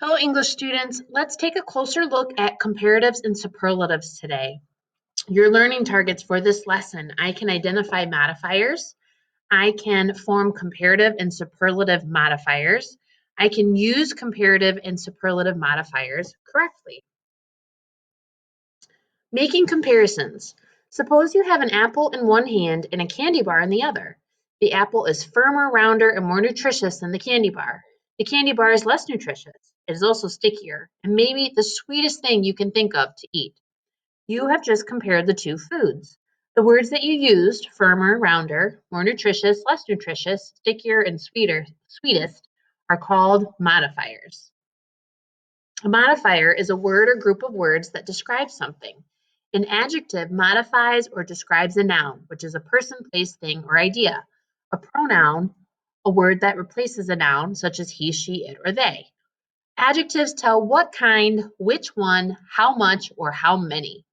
Hello, English students. Let's take a closer look at comparatives and superlatives today. Your learning targets for this lesson: I can identify modifiers. I can form comparative and superlative modifiers. I can use comparative and superlative modifiers correctly. Making comparisons. Suppose you have an apple in one hand and a candy bar in the other. The apple is firmer, rounder, and more nutritious than the candy bar. The candy bar is less nutritious. It is also stickier and maybe the sweetest thing you can think of to eat. You have just compared the two foods. The words that you used, firmer, rounder, more nutritious, less nutritious, stickier, and sweetest, are called modifiers. A modifier is a word or group of words that describe something. An adjective modifies or describes a noun, which is a person, place, thing, or idea. A pronoun, a word that replaces a noun, such as he, she, it, or they. Adjectives tell what kind, which one, how much, or how many.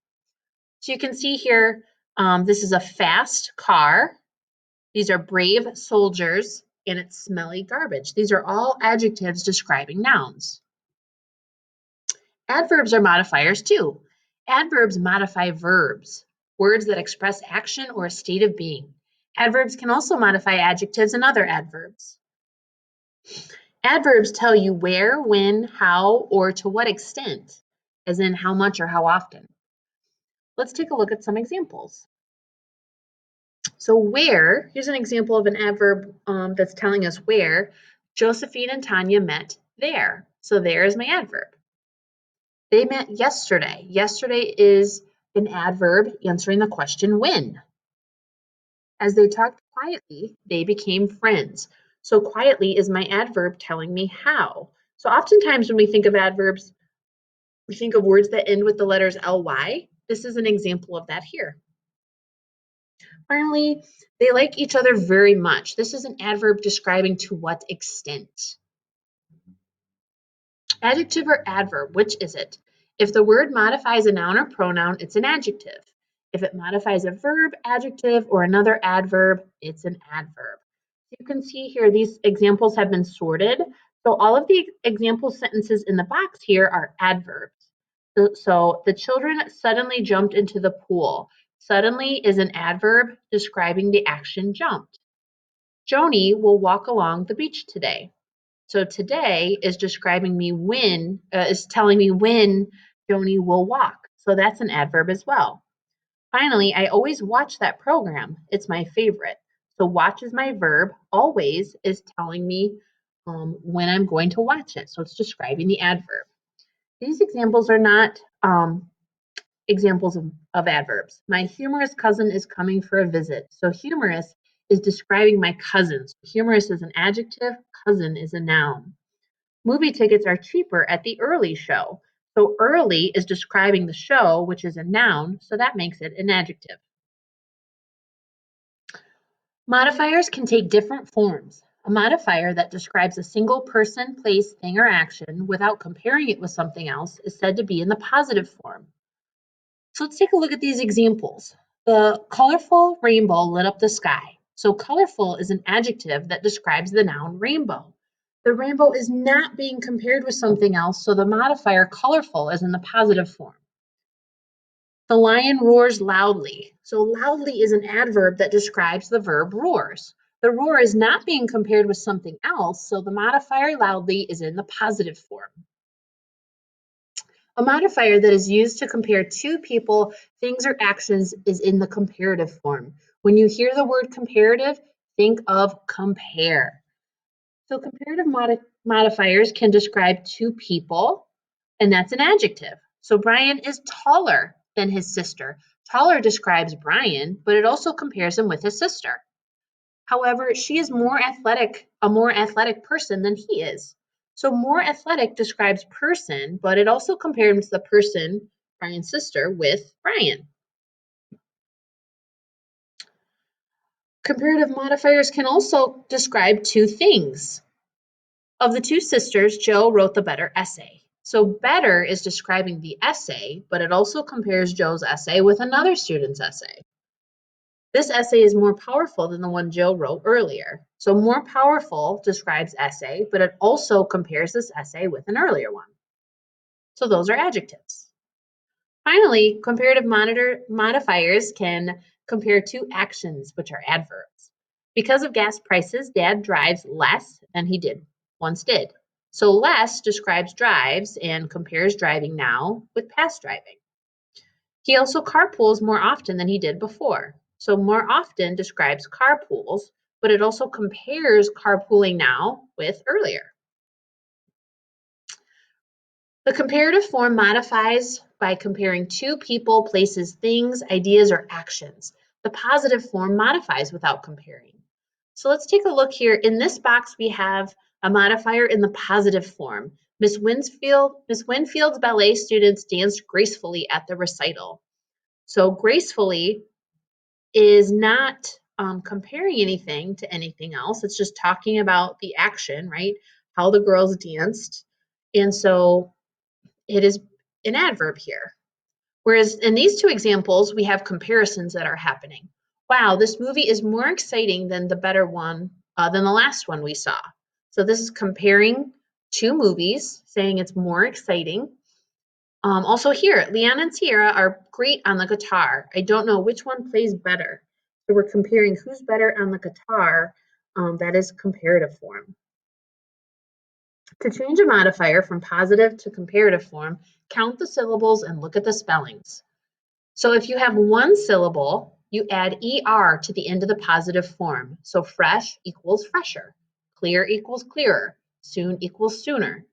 So you can see here, this is a fast car. These are brave soldiers, and it's smelly garbage. These are all adjectives describing nouns. Adverbs are modifiers too. Adverbs modify verbs, words that express action or a state of being. Adverbs can also modify adjectives and other adverbs. Adverbs tell you where, when, how, or to what extent, as in how much or how often. Let's take a look at some examples. So where, here's an example of an adverb that's telling us where. Josephine and Tanya met there. So there is my adverb. They met yesterday. Yesterday is an adverb answering the question when. As they talked quietly, they became friends. So quietly is my adverb telling me how. So oftentimes when we think of adverbs, we think of words that end with the letters ly. This is an example of that here. Finally, they like each other very much. This is an adverb describing to what extent. Adjective or adverb, which is it? If the word modifies a noun or pronoun, it's an adjective. If it modifies a verb, adjective, or another adverb, it's an adverb. You can see here these examples have been sorted. So all of the example sentences in the box here are adverbs. So the children suddenly jumped into the pool. Suddenly is an adverb describing the action jumped. Joni will walk along the beach today. So today is describing me when, is telling me when Joni will walk. So that's an adverb as well. Finally, I always watch that program. It's my favorite. So watch is my verb. Always is telling me when I'm going to watch it. So it's describing the adverb. These examples are not examples of adverbs. My humorous cousin is coming for a visit. So humorous is describing my cousin. So humorous is an adjective. Cousin is a noun. Movie tickets are cheaper at the early show. So early is describing the show, which is a noun, so that makes it an adjective. Modifiers can take different forms. A modifier that describes a single person, place, thing, or action without comparing it with something else is said to be in the positive form. So let's take a look at these examples. The colorful rainbow lit up the sky. So colorful is an adjective that describes the noun rainbow. The rainbow is not being compared with something else, so the modifier colorful is in the positive form. The lion roars loudly. So loudly is an adverb that describes the verb roars. The roar is not being compared with something else, so the modifier loudly is in the positive form. A modifier that is used to compare two people, things, or actions is in the comparative form. When you hear the word comparative, think of compare. So comparative modifiers can describe two people, and that's an adjective. So Brian is taller than his sister. Taller describes Brian, but it also compares him with his sister. However, she is a more athletic person than he is. So more athletic describes person, but it also compares the person, Brian's sister, with Brian. Comparative modifiers can also describe two things. Of the two sisters, Jo wrote the better essay. So better is describing the essay, but it also compares Jo's essay with another student's essay. This essay is more powerful than the one Jill wrote earlier. So more powerful describes essay, but it also compares this essay with an earlier one. So those are adjectives. Finally, comparative modifiers can compare two actions, which are adverbs. Because of gas prices, Dad drives less than he once did. So less describes drives and compares driving now with past driving. He also carpools more often than he did before. So more often describes carpools, but it also compares carpooling now with earlier. The comparative form modifies by comparing two people, places, things, ideas, or actions. The positive form modifies without comparing. So let's take a look here. In this box, we have a modifier in the positive form. Miss Winfield's ballet students danced gracefully at the recital. So gracefully is not comparing anything to anything else. It's just talking about the action, right? How the girls danced. And so it is an adverb here. Whereas in these two examples, we have comparisons that are happening. Wow, this movie is more exciting than the better one, than the last one we saw. So this is comparing two movies, saying it's more exciting. Also here, Leanne and Sierra are great on the guitar. I don't know which one plays better. So we're comparing who's better on the guitar. That is comparative form. To change a modifier from positive to comparative form, count the syllables and look at the spellings. So if you have one syllable, you add ER to the end of the positive form. So fresh equals fresher, clear equals clearer, soon equals sooner.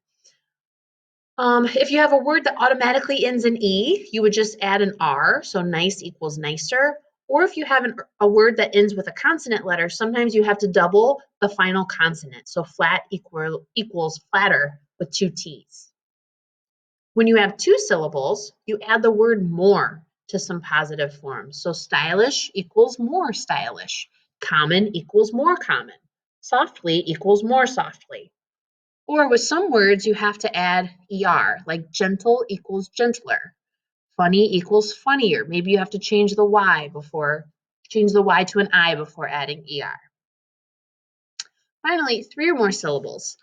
If you have a word that automatically ends in E, you would just add an R, so nice equals nicer. Or if you have a word that ends with a consonant letter, sometimes you have to double the final consonant. So flat equals flatter with two T's. When you have two syllables, you add the word more to some positive forms. So stylish equals more stylish. Common equals more common. Softly equals more softly. Or with some words, you have to add ER, like gentle equals gentler. Funny equals funnier. Maybe you have to change the Y to an I before adding ER. Finally, three or more syllables.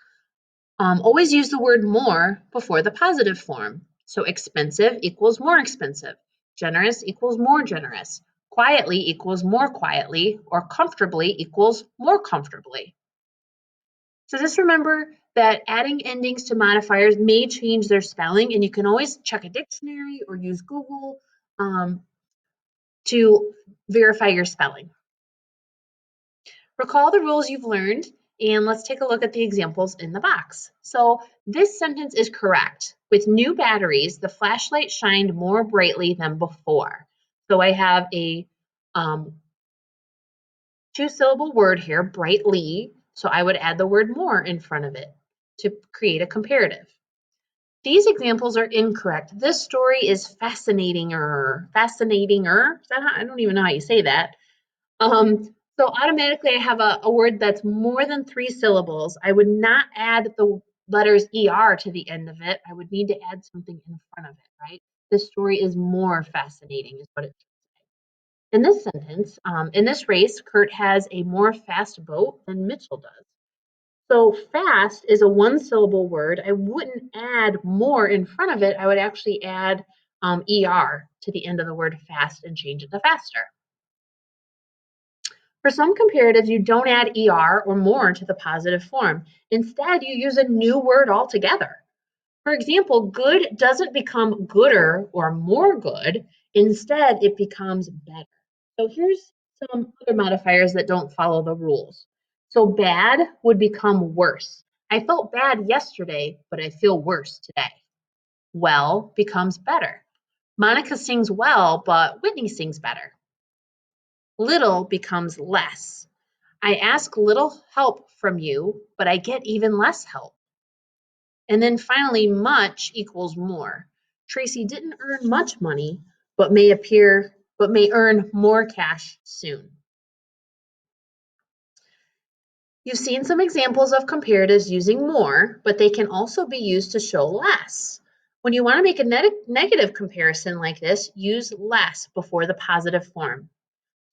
Always use the word more before the positive form. So expensive equals more expensive. Generous equals more generous. Quietly equals more quietly, or comfortably equals more comfortably. So just remember that adding endings to modifiers may change their spelling, and you can always check a dictionary or use Google to verify your spelling. Recall the rules you've learned, and let's take a look at the examples in the box. So this sentence is correct. With new batteries, the flashlight shined more brightly than before. So I have a two-syllable word here, brightly, so I would add the word more in front of it to create a comparative. These examples are incorrect. This story is fascinating-er. I don't even know how you say that. So automatically I have a word that's more than three syllables. I would not add the letters ER to the end of it. I would need to add something in front of it, right? This story is more fascinating is what it should say. In this sentence, in this race, Kurt has a more fast boat than Mitchell does. So fast is a one-syllable word. I wouldn't add more in front of it. I would actually add ER to the end of the word fast and change it to faster. For some comparatives, you don't add ER or more to the positive form. Instead, you use a new word altogether. For example, good doesn't become gooder or more good. Instead, it becomes better. So here's some other modifiers that don't follow the rules. So bad would become worse. I felt bad yesterday, but I feel worse today. Well becomes better. Monica sings well, but Whitney sings better. Little becomes less. I ask little help from you, but I get even less help. And then finally, much equals more. Tracy didn't earn much money, but may earn more cash soon. You've seen some examples of comparatives using more, but they can also be used to show less. When you want to make a negative comparison like this, use less before the positive form.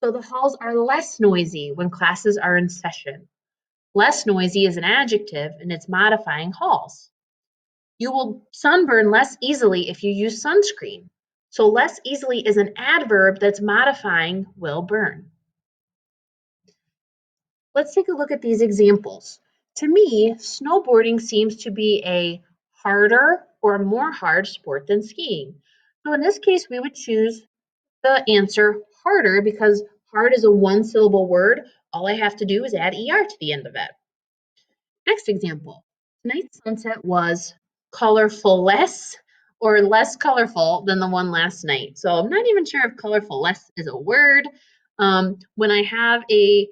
So the halls are less noisy when classes are in session. Less noisy is an adjective and it's modifying halls. You will sunburn less easily if you use sunscreen. So less easily is an adverb that's modifying will burn. Let's take a look at these examples. To me, snowboarding seems to be a harder or more hard sport than skiing. So in this case, we would choose the answer harder because hard is a one-syllable word. All I have to do is add ER to the end of it. Next example. Tonight's sunset was colorful less or less colorful than the one last night. So I'm not even sure if colorful less is a word. When I have a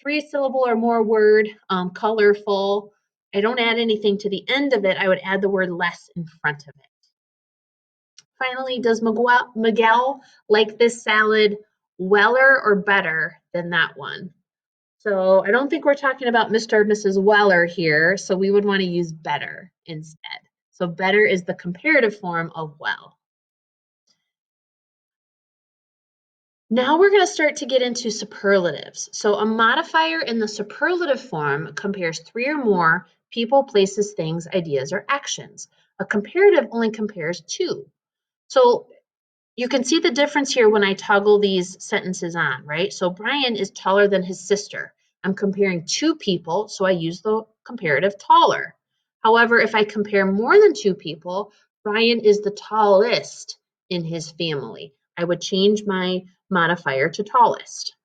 three-syllable or more word, colorful, I don't add anything to the end of it. I would add the word less in front of it. Finally, does Miguel like this salad weller or better than that one? So I don't think we're talking about Mr. or Mrs. Weller here, so we would want to use better instead. So better is the comparative form of well. Now we're going to start to get into superlatives. So a modifier in the superlative form compares three or more people, places, things, ideas, or actions. A comparative only compares two. So you can see the difference here when I toggle these sentences on, right? So Brian is taller than his sister. I'm comparing two people, so I use the comparative taller. However, if I compare more than two people, Brian is the tallest in his family. I would change my modifier to tallest.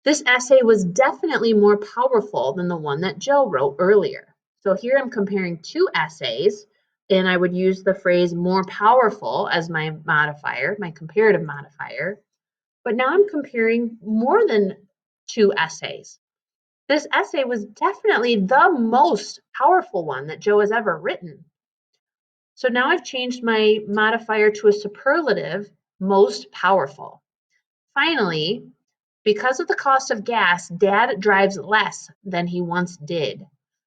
This essay was definitely more powerful than the one that Jill wrote earlier. So here I'm comparing two essays, and I would use the phrase more powerful as my modifier, my comparative modifier. But now I'm comparing more than two essays. This essay was definitely the most powerful one that Joe has ever written. So now I've changed my modifier to a superlative, most powerful. Finally, because of the cost of gas, Dad drives less than he once did.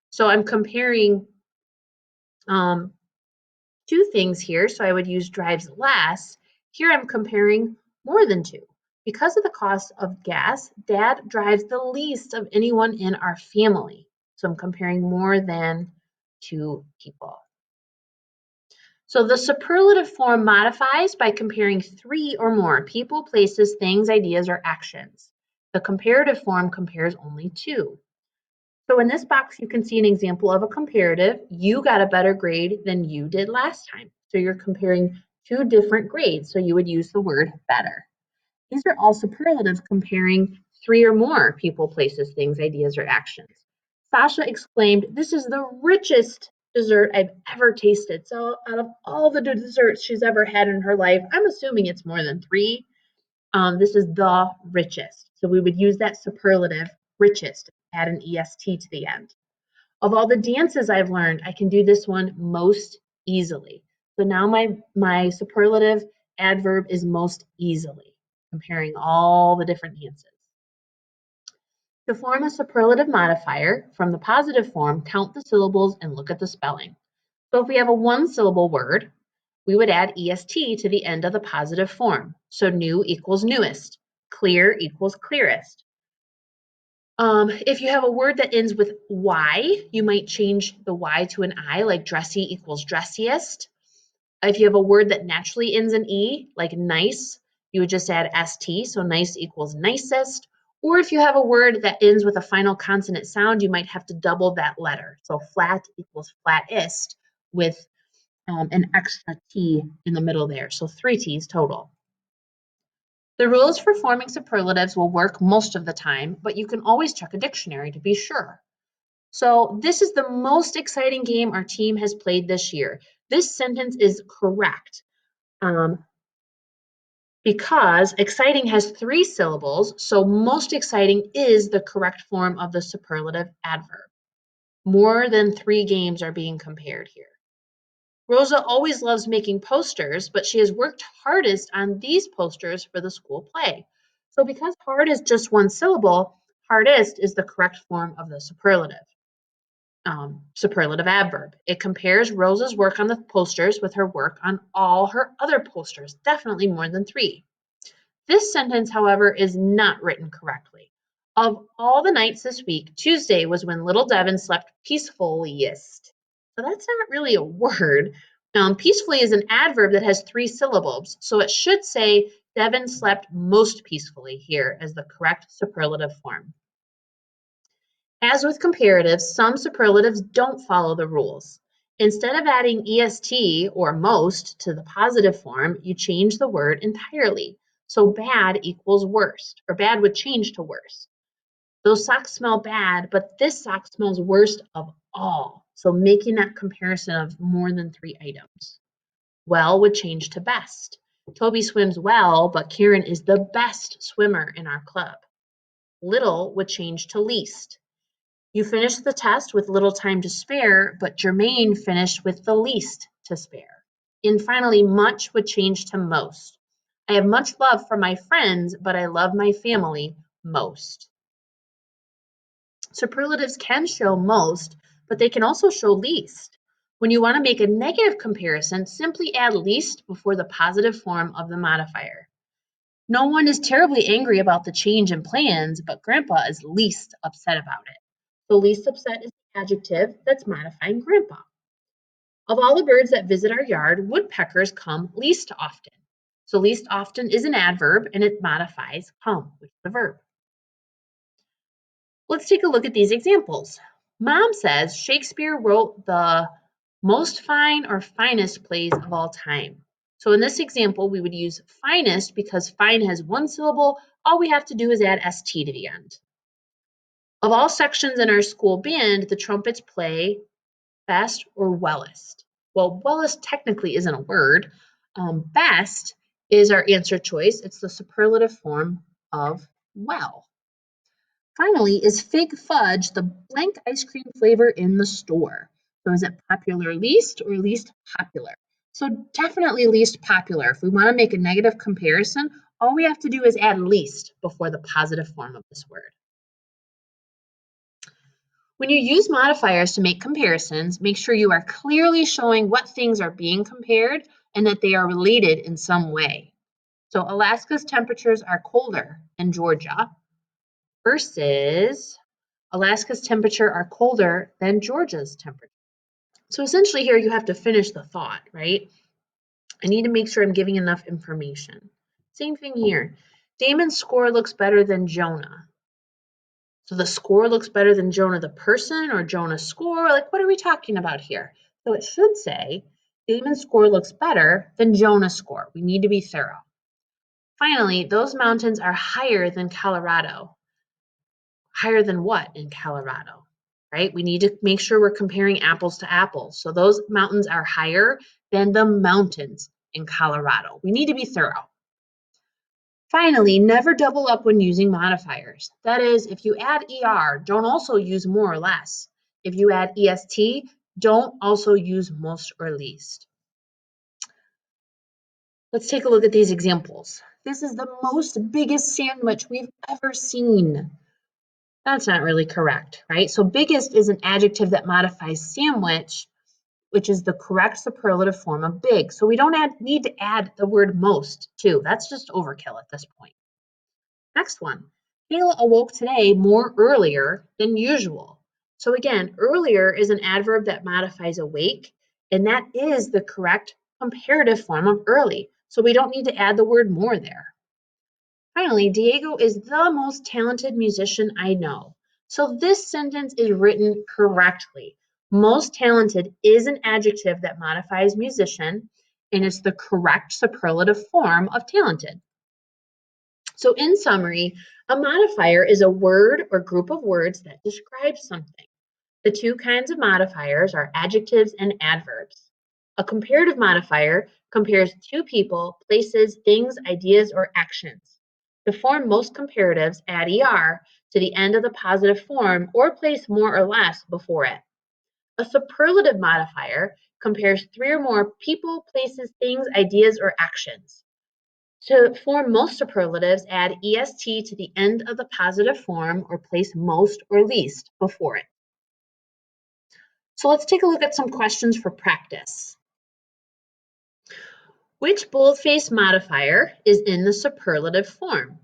So I'm comparing two things here. So I would use drives less. Here I'm comparing more than two. Because of the cost of gas, Dad drives the least of anyone in our family. So I'm comparing more than two people. So the superlative form modifies by comparing three or more people, places, things, ideas, or actions. The comparative form compares only two. So in this box, you can see an example of a comparative. You got a better grade than you did last time. So you're comparing two different grades. So you would use the word better. These are all superlatives comparing three or more people, places, things, ideas, or actions. Sasha exclaimed, "This is the richest dessert I've ever tasted." So out of all the desserts she's ever had in her life, I'm assuming it's more than three. This is the richest. So we would use that superlative, richest, add an EST to the end. Of all the dances I've learned, I can do this one most easily. So now my superlative adverb is most easily, comparing all the different dances. To form a superlative modifier, from the positive form, count the syllables and look at the spelling. So if we have a one-syllable word, we would add EST to the end of the positive form. So new equals newest, clear equals clearest. If you have a word that ends with Y, you might change the Y to an I, like dressy equals dressiest. If you have a word that naturally ends in E, like nice, you would just add ST, so nice equals nicest. Or if you have a word that ends with a final consonant sound, you might have to double that letter. So flat equals flattest with an extra T in the middle there. So 3 T's total. The rules for forming superlatives will work most of the time, but you can always check a dictionary to be sure. So this is the most exciting game our team has played this year. This sentence is correct because exciting has 3 syllables, so most exciting is the correct form of the superlative adverb. More than 3 games are being compared here. Rosa always loves making posters, but she has worked hardest on these posters for the school play. So because hard is just one syllable, hardest is the correct form of the superlative adverb. It compares Rosa's work on the posters with her work on all her other posters, definitely more than 3. This sentence, however, is not written correctly. Of all the nights this week, Tuesday was when little Devin slept peacefulliest. So that's not really a word. Peacefully is an adverb that has 3 syllables, so it should say Devin slept most peacefully here as the correct superlative form. As with comparatives, some superlatives don't follow the rules. Instead of adding est or most to the positive form, you change the word entirely. So bad equals worst, or bad would change to worst. Those socks smell bad, but this sock smells worst of all. So making that comparison of more than 3 items. Well would change to best. Toby swims well, but Karen is the best swimmer in our club. Little would change to least. You finished the test with little time to spare, but Jermaine finished with the least to spare. And finally, much would change to most. I have much love for my friends, but I love my family most. Superlatives can show most, but they can also show least. When you want to make a negative comparison, simply add least before the positive form of the modifier. No one is terribly angry about the change in plans, but Grandpa is least upset about it. So least upset is the adjective that's modifying Grandpa. Of all the birds that visit our yard, woodpeckers come least often. So least often is an adverb and it modifies come, which is a verb. Let's take a look at these examples. Mom says Shakespeare wrote the most fine or finest plays of all time. So in this example, we would use finest because fine has 1 syllable. All we have to do is add st to the end. Of all sections in our school band, the trumpets play best or wellest. Well, wellest technically isn't a word. Best is our answer choice. It's the superlative form of well. Finally, is fig fudge the blank ice cream flavor in the store? So is it popular least or least popular? So definitely least popular. If we want to make a negative comparison, all we have to do is add least before the positive form of this word. When you use modifiers to make comparisons, make sure you are clearly showing what things are being compared and that they are related in some way. So Alaska's temperatures are colder than Georgia versus Alaska's temperature are colder than Georgia's temperature. So essentially here you have to finish the thought, right? I need to make sure I'm giving enough information. Same thing here. Damon's score looks better than Jonah. So the score looks better than Jonah the person or Jonah's score? Like, what are we talking about here? So it should say Damon's score looks better than Jonah's score. We need to be thorough. Finally, those mountains are higher than Colorado. Higher than what in Colorado, right? We need to make sure we're comparing apples to apples. So those mountains are higher than the mountains in Colorado. We need to be thorough. Finally, never double up when using modifiers. That is, if you add ER, don't also use more or less. If you add EST, don't also use most or least. Let's take a look at these examples. This is the most biggest sandwich we've ever seen. That's not really correct, right? So biggest is an adjective that modifies sandwich, which is the correct superlative form of big. So we don't need to add the word most too. That's just overkill at this point. Next one, Kayla awoke today more earlier than usual. So again, earlier is an adverb that modifies awake, and that is the correct comparative form of early. So we don't need to add the word more there. Finally, Diego is the most talented musician I know. So this sentence is written correctly. Most talented is an adjective that modifies musician, and it's the correct superlative form of talented. So in summary, a modifier is a word or group of words that describes something. The 2 kinds of modifiers are adjectives and adverbs. A comparative modifier compares 2 people, places, things, ideas, or actions. To form most comparatives, add ER to the end of the positive form or place more or less before it. A superlative modifier compares 3 or more people, places, things, ideas, or actions. To form most superlatives, add est to the end of the positive form or place most or least before it. So let's take a look at some questions for practice. Which boldface modifier is in the superlative form?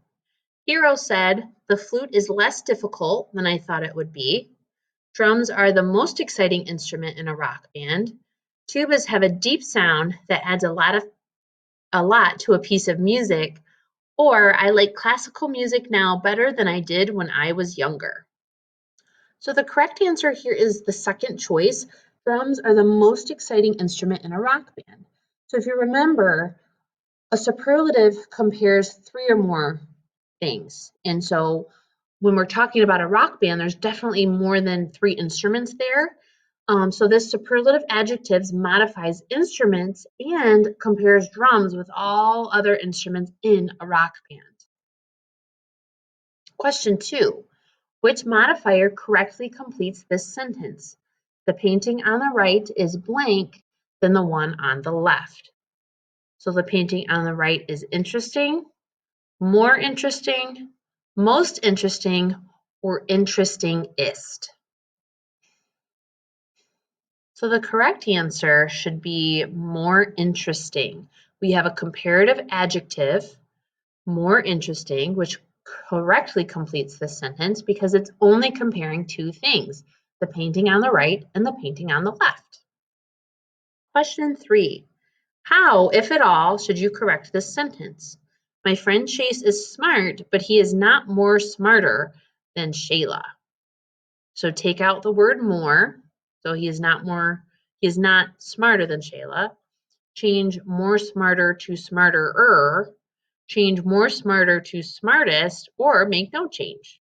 Hero said, "The flute is less difficult than I thought it would be." Drums are the most exciting instrument in a rock band. Tubas have a deep sound that adds a lot to a piece of music. Or I like classical music now better than I did when I was younger. So the correct answer here is the second choice. Drums are the most exciting instrument in a rock band. So if you remember, a superlative compares three or more things. And so when we're talking about a rock band, there's definitely more than three instruments there. So this superlative adjectives modifies instruments and compares drums with all other instruments in a rock band. Question 2. Which modifier correctly completes this sentence? The painting on the right is blank than the one on the left. So the painting on the right is interesting, more interesting, most interesting, or interestingest. So the correct answer should be more interesting. We have a comparative adjective, more interesting, which correctly completes this sentence because it's only comparing two things, the painting on the right and the painting on the left. Question 3. How, if at all, should you correct this sentence? My friend Chase is smart, but he is not more smarter than Shayla. So take out the word more. So he is not smarter than Shayla. Change more smarter to smarterer. Change more smarter to smartest, or make no change.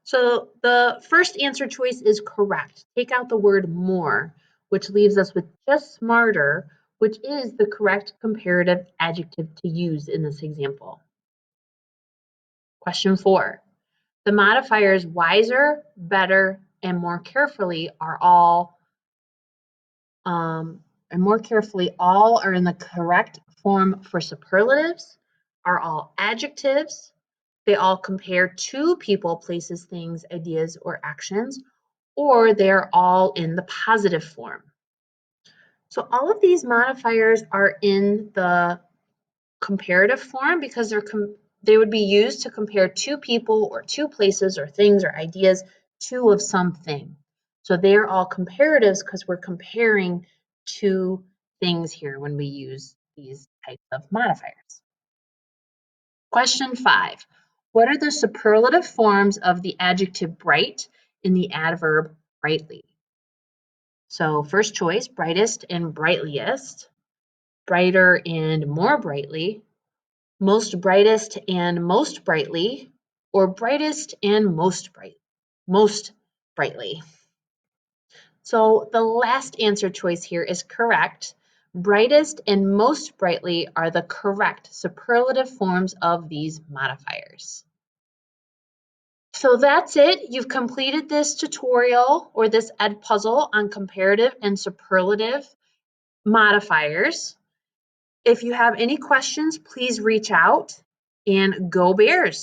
So the first answer choice is correct. Take out the word more, which leaves us with just smarter, which is the correct comparative adjective to use in this example. Question 4. The modifiers wiser, better, and more carefully all are in the correct form for superlatives, are all adjectives. They all compare to people, places, things, ideas, or actions, or they're all in the positive form. So all of these modifiers are in the comparative form because they would be used to compare two people or two places or things or ideas to of something. So they're all comparatives because we're comparing two things here when we use these types of modifiers. Question 5. What are the superlative forms of the adjective bright in the adverb brightly? So first choice, brightest and brightliest, brighter and more brightly, most brightest and most brightly, or brightest and most brightly. So the last answer choice here is correct. Brightest and most brightly are the correct superlative forms of these modifiers. So that's it. You've completed this tutorial or this ed puzzle on comparative and superlative modifiers. If you have any questions, please reach out, and go Bears!